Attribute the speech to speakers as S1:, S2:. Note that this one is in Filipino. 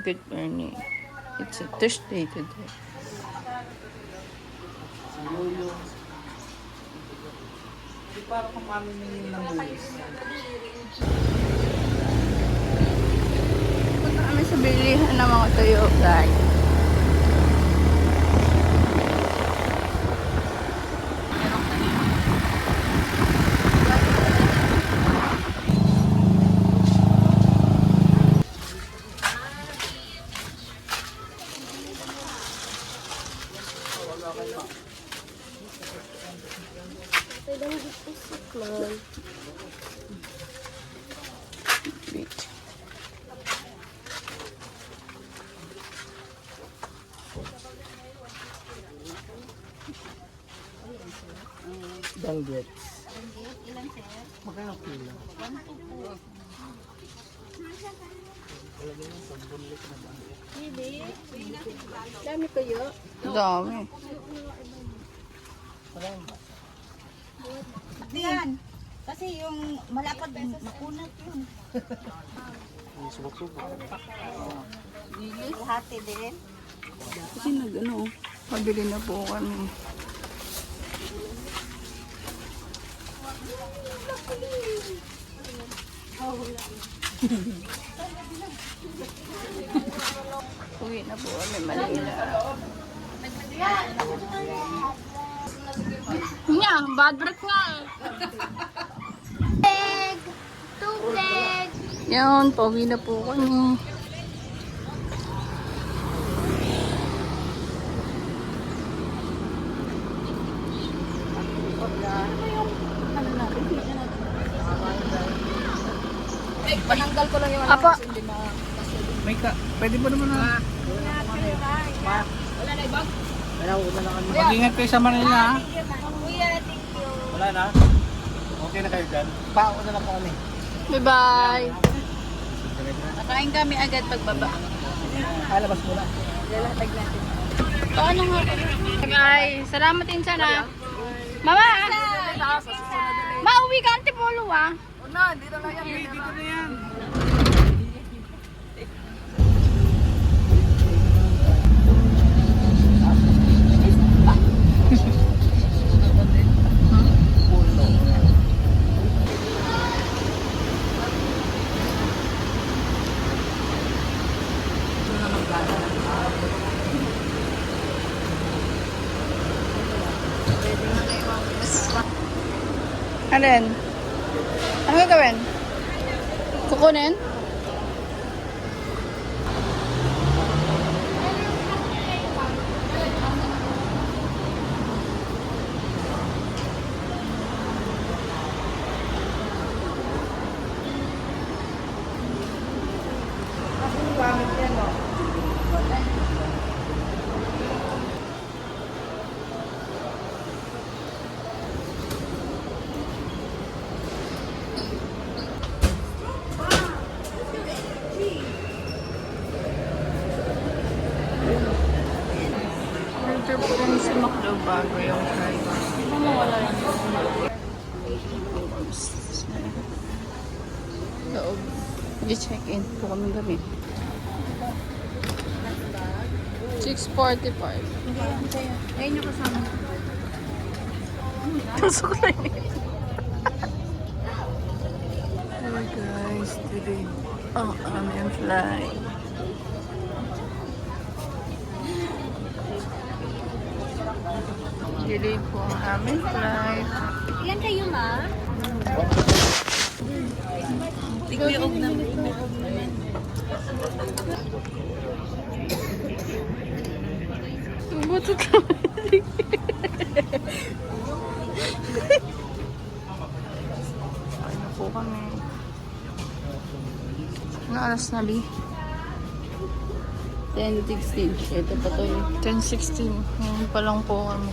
S1: Good morning. It's a Thursday today.
S2: Di para kung mamimingin ng buwis.
S1: Punta kami sa bilihan ng mga tuyo, guys. Wait.
S2: Dalgets. Magkano kilo?
S3: Dami kayo.
S1: Dami.
S3: Yan. Kasi yung malapad, makunat yun. Hati din.
S1: Kasi nag-ano, pabili na po kami. Uwi na po kami Manila. Nya, bad break nga eh.
S3: Leg! Two leg!
S1: Yan, pauwi na po kami.
S3: Pananggal ko lang yung
S1: Apa?
S2: May ka, pwede ba naman na?
S3: Wala na ibang?
S2: Mag-ingat kayo sa Manila ha?
S3: Kuya, thank you.
S2: Wala na? Okay na kayo dyan? Pao na lang po kami.
S1: Bye-bye. Nakain kami agad pagbaba.
S2: Alabas muna.
S3: Lalatag natin.
S1: Paano nga? Guys, salamat din sana. Mama! Mauwi ka, Antipolo ah.
S2: Dito na yan.
S1: Alin? Ano gagawin? Kukunin? Order po kami sa McDo bago yung fries. Hindi mo wala yung loob. I-check-in po kami gabi. 6:45.
S3: Ayun yung kasama.
S1: Tusok na yun. Hi guys, today ang flight. Delay po ang aming flight.
S3: Ilan kayo, ma?
S1: Tiguyog na. Butot naman. Ay na po kami. Ano oras na, Bi?
S3: 10:16. Ito pa to yun.
S1: 10:16. Ngayon pa lang po kami.